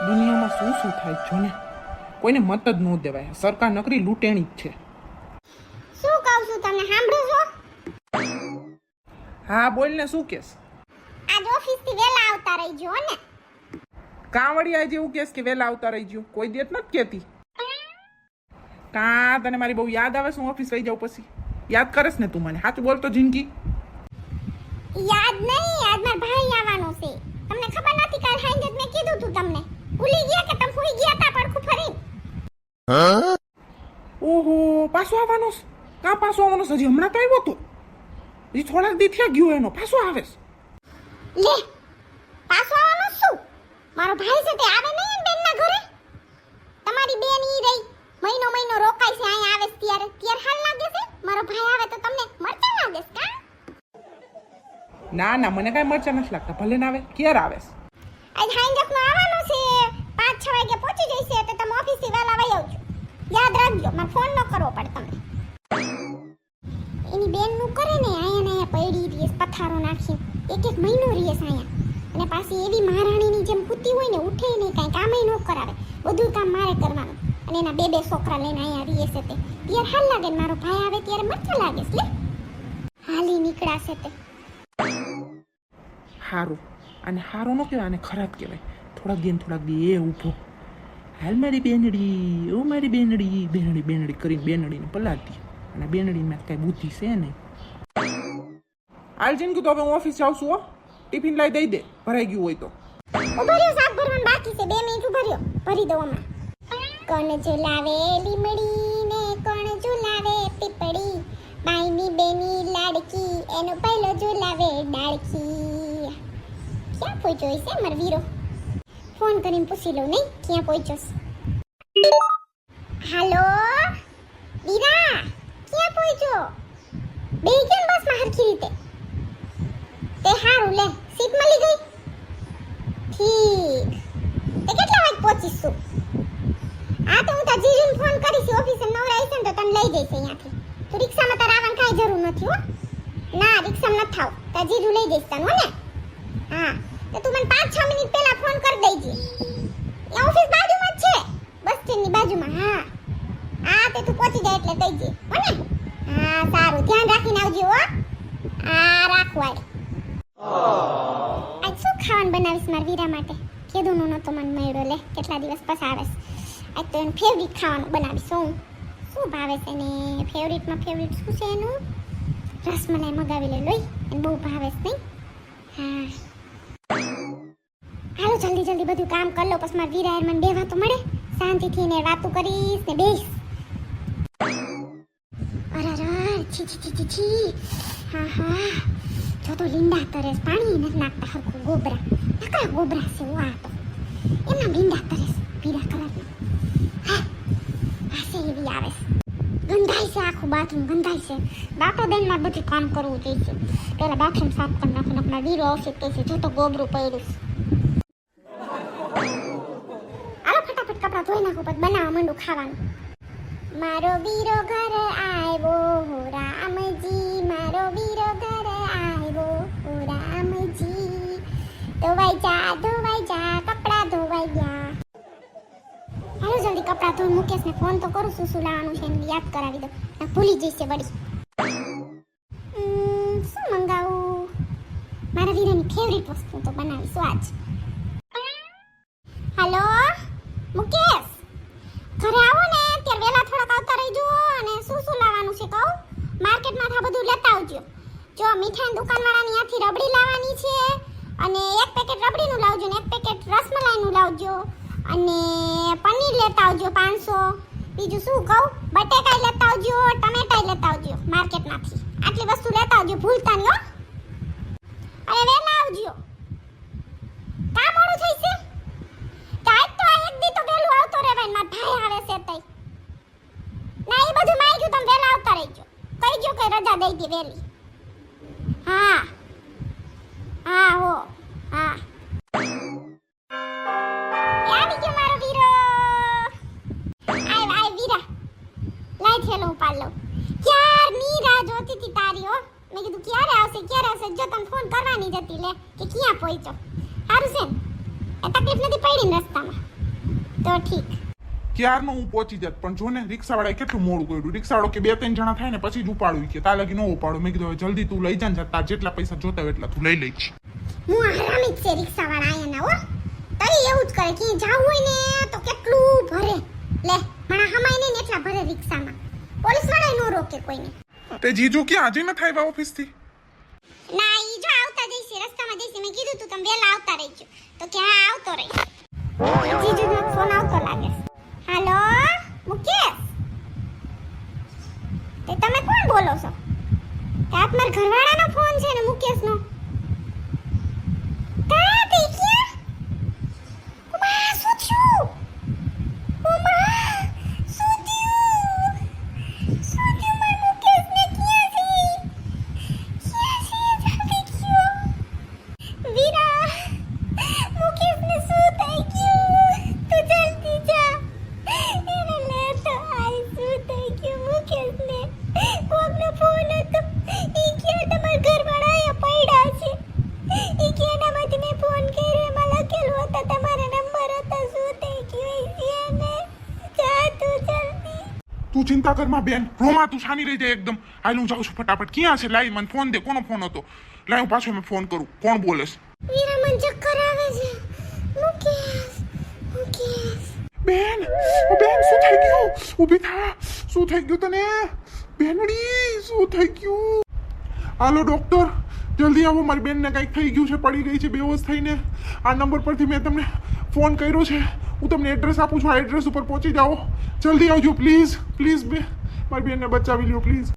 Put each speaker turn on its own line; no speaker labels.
દુનિયામાં શું શું થાય જોને, કોઈને મત જ ન દેવાય. સરકાર નકરી લૂંટેણી જ છે.
શું કહું છું તમને સાંભળો છો?
હા બોલ ને, શું કેસ?
આજ ઓફિસ થી વેલા આવતા રહીજો ને.
કાંવડી આજે એવું કેસ કે વેલા આવતા રહી ગયો? કોઈ દેત નથી કેતી. કા તને મારી બહુ યાદ આવે છે? હું ઓફિસ વહી જાઉં પછી યાદ કરેશ ને તું મને? સાચું બોલતો જિંદગી.
યાદ નહીં, આજ મારા ભાઈ આવવાનો છે. તમને ખબર નથી? કાલ સાંજે મેં કીધું તું તમને. ભૂલી ગયા કે તમે ભૂલી ગયા તા પડખું ફરી?
ઓહો, પાછો આવવાનો છે? કા પાછો આવવાનો છે? હજી હમણાં તો આવ્યો તો. હજી થોડાક દી થયા ગયો એનો, પાછો આવે છે.
લે, પાછો આવવાનો શું? મારો ભાઈ છે તે આવે નહીં બેન ના ઘરે? તમારી બેન ઈ રહી મહિનો રોકાય છે અહીંયા આવે છે ત્યારે હાલ લાગે છે? મારો ભાઈ આવે તો તમને મરચા લાગે છે કા?
ના ના, મને કાંઈ મરચા નથી લાગતા. ભલે ના આવે. ક્યારે આવે છે?
આજ હાંજકનો આવવાનો છે. 5-6 વાગે પહોંચી જઈશે તો તમે ઓફિસ થી વહેલા વહી આવજો. યાદ રાખજો, મારે ફોન ન કરવો પડે તમને. એની બેન નું કરે ને અહીંયા પડી રીસ પથારો નાખી એક મહિનો રીસ અહીંયા. અને પાછી એવી મહારાણીની જેમ કૂતી હોય ને, ઉઠે નહીં, કાંઈ કામે ન કરાવે. બધું કામ મારે કરવાનું. અને એના 2 છોકરા લઈને અહીંયા રીએ છે તે ત્યારે હાલ લાગે ને મારો ભાઈ આવે ત્યારે મરચા લાગે છે. લે હાલી નીકળાશે તે.
હારું. અને હારો ન કહેવાય, આને ખરાબ કહેવાય. થોડાક દી એ ઊભો. હાલ મારી બેનડી, ઓ મારી બેનડી, બેનડી કરીને બેનડીને પલાટી. અને બેનડીમાં કાંઈ બુદ્ધિ છે નહીં. હાલ જિંદગી તો હવે હું ઓફિસ જાઉં છું. ટિફિન લાવી દઈ દે, ભરાઈ ગયું હોય તો.
ઉભર્યો, શાક ભરવાનું બાકી છે. 2 મિનિટ ઉભર્યો, ભરી દઉં હમણાં. કોણ ઝુલાવે લીમડી ને કોણ ઝુલાવે પીપળી, બાઈની બેની લાડકી એનો પહેલો ઝુલાવે ડાળકી. ક્યાં પહોંચ્યો છે મારો વીરો? ફોન કરીને પૂછી લઉં નહીં ક્યાં પહોંચ્યો છે. હાલો વીરા, ક્યાં પહોંચ્યો? બેહી ગયો ને બસમાં હરખી રીતે? તે હારું, લે સીટ મળી ગઈ? ઠીક. તે કેટલા વાગે પહોંચીશું? હા તો હું તાર જીજુને ફોન કરીશ. ઓફિસે નવરાઈશ ને તો તને લઈ જઈશ અહીંયાથી. તો રિક્ષામાં તાર આવવાની કાંઈ જરૂર નથી હો. ના, રિક્ષામાં નથી થાવ. તાર જીજુ લઈ જઈશ તને, હો ને? હા તો તું મને 5-6 મિનિટ પહેલા ફોન કરી દેજે. એ ઓફિસ બાજુમાં જ છે, બસ સ્ટેન્ડની બાજુમાં. હા હા તે તું પહોંચી જાય એટલે કહીજે, હો ને? હા સારું, ધ્યાન રાખીને આવજો હો. હા રાખવાય. આજ શું ખાવાનું બનાવીશ મારા વીરા માટે? કીધું નતો મને મળ્યો. લે કેટલા દિવસ પછી આવે છે. આજ તો એને ફેવરિટ ખાવાનું બનાવીશ. શું ભાવે છે ને? ફેવરિટમાં ફેવરિટ શું છે એનું? રસમલાઈ મગાવી લે લોય, એને બહુ ભાવે છે નહીં? હા હાલો જલ્દી બધું કામ કરી લો, પછી મારા વીરા મને બેવા તો મળે. શાંતિથી ને વાતું કરીશ ને બેસ. અરે છી. હા જો તો લીંડા તરેસ, પાણી નથી નાખતા હરખું. ગોબરા નકરા ગોબરા છે આ તો. એમાં લીંડા તરેસ પીળા કલરના. હા છે એવી આવે છે. ગંધાય છે આખું બાથરૂમ, ગંધાય છે. બાપા બેનમાં બધું કામ કરવું જોઈએ. પેલા બાથરૂમ સાફ કરી નાખીને આપણા વીરો આવશે કે છે જો તો ગોબરું પડ્યું છે. હાલો ફટાફટ કપડાં ધોઈ નાખો, પછી બનાવવા માંડું ખાવાનું. મારો વીરો ઘર આવ્યો હો રામજી, મારો વીરો ઘર આવ્યો હો રામજી. ધોવાઈ જા કપડાં ધોવાઈ ગયા. હાલો જલ્દી કપડાં ધોઈ મુકેશને ફોન તો કરું શું લાવવાનું છે એને યાદ કરાવી દો. ભૂલી જઈશે વળી. શું મંગાવું? મારા વીરાની ફેવરિટ વસ્તુ તો બનાવીશું આજ. હાલો મુકેશ, ઘરે આવો ને ત્યારે વેલા થોડાક આવતા રહેજો. અને શું લાવવાનું છે કહું? માર્કેટમાંથી આ બધું લેતા આવજો. જો મીઠાઈ દુકાનવાળાની ત્યાંથી રબડી લાવવાની છે, અને 1 પેકેટ રબડીનું લાવજો ને 1 પેકેટ રસમલાઈનું લાવજો. અને પનીર લેતા આવજો 500. બીજું શું કહું? બટેકાઈ લેતા આવજો, ટમેટાઈ લેતા આવજો માર્કેટમાંથી. આટલી વસ્તુ લેતા આવજો, ભૂલતા નહીં હો. અરે વેલા આવજો, કામ મોડું થઈ છે. કાંઈક તો આ એક દી તો વેલું આવતો રહેવાય. મારા ભાઈ આવે છે તઈ. ના એ બધું માંગ્યું, તમે વેલા આવતા રહેજો. કહીજો કે રજા દઈ દી વેલી. હા હો હા. આવી ગયો મારો વીરો. આય વીરા, લાઈ થેલો ઉપાડ લઉં. ક્યારની રાહ જોતી હતી તારી હો. મેં કીધું ક્યારે આવશે. જો તને ફોન કરવાની જ હતી લે કે ક્યાં પહોંચ્યો. સારું છે ને? તકલીફ નથી પડી ને રસ્તામાં તો ઠીક.
ક્યારનો હું પહોંચી જાત પણ જો ને રિક્ષાવાળાએ કેટલું મોડું કર્યું. રિક્ષાવાળો કે 2-3 જણા થાય ને પછી જ ઉપાડું કે તા લગી ન ઉપાડું. મેં કીધું હવે જલ્દી તું લઈ જા ને તાર જેટલા પૈસા જોતા હોય એટલા તું લઈ લઈશ.
હું હરામી જ છે રિક્ષાવાળા આયાના હો. તઈ એવું જ કરે કે જાવું હોય ને તો કેટલું ભરે લે મણા હમાય ને એટલા ભરે રિક્ષામાં. પોલીસવાળા નો રોકે કોઈને.
તે જીજુ ક્યાં આજે ન થાય ઓફિસથી?
ના ઈ જો આવતા જઈશે રસ્તામાં જઈશે. મેં કીધું તું તમે વહેલા આવતા રહેજો તો કે હા આવતો રહીશ. જીજુનો ફોન આવતો લાગે. હાલો મુકેશ, તે તમે કોણ બોલો છો? તે આપ મારા ઘરવાળાનો ફોન છે ને મુકેશનો. તા તે ક્યાં? ઉમા શું થયું? ઉમા શું થયું? શું થયું મારા મુકેશને ક્યાં છે? ક્યાં છે? જલ્દી કયો. વીરા, મુકેશને શું થઈ ગયું? તું જલ્દી જા. એને લેતો આય. શું થઈ ગયું મુકેશને? કોકનો ફોન હતો. ઈ કે તમારા ઘરવાળા અહીંયા પડ્યા છે. ઈ કે એનામાંથી મેં ફોન કર્યો એમાં લખેલું હતા તમારા નંબર હતા. શું થઈ ગયું એને? જા તું જલ્દી.
તું ચિંતા કર માં બેન. રોમા તું શાની રહી જાય એકદમ. હાલ હું જાઉં છું ફટાફટ. ક્યાં છે? લાઈ મને ફોન દે. કોનો ફોન હતો? લાઈ હું પાછો ફોન કરું. કોણ બોલે છે?
વીરા મને ચક્કર આવે છે. મુકેશ, મુકેશ.
બેન, ઓ બેન શું થઈ ગયું? ઊભી થા. શું થઈ ગયું તને? બેનડી શું થઈ ગયું? હાલો ડોક્ટર, જલ્દી આવો. મારી બેનને કંઈક થઈ ગયું છે, પડી ગઈ છે બેહોશ થઈને. આ નંબર પરથી મેં તમને ફોન કર્યો છે. હું તમને એડ્રેસ આપું છું. આ એડ્રેસ ઉપર પહોંચી જાઓ. જલ્દી આવજો પ્લીઝ. પ્લીઝ બે મારી બેનને બચાવી લ્યો પ્લીઝ.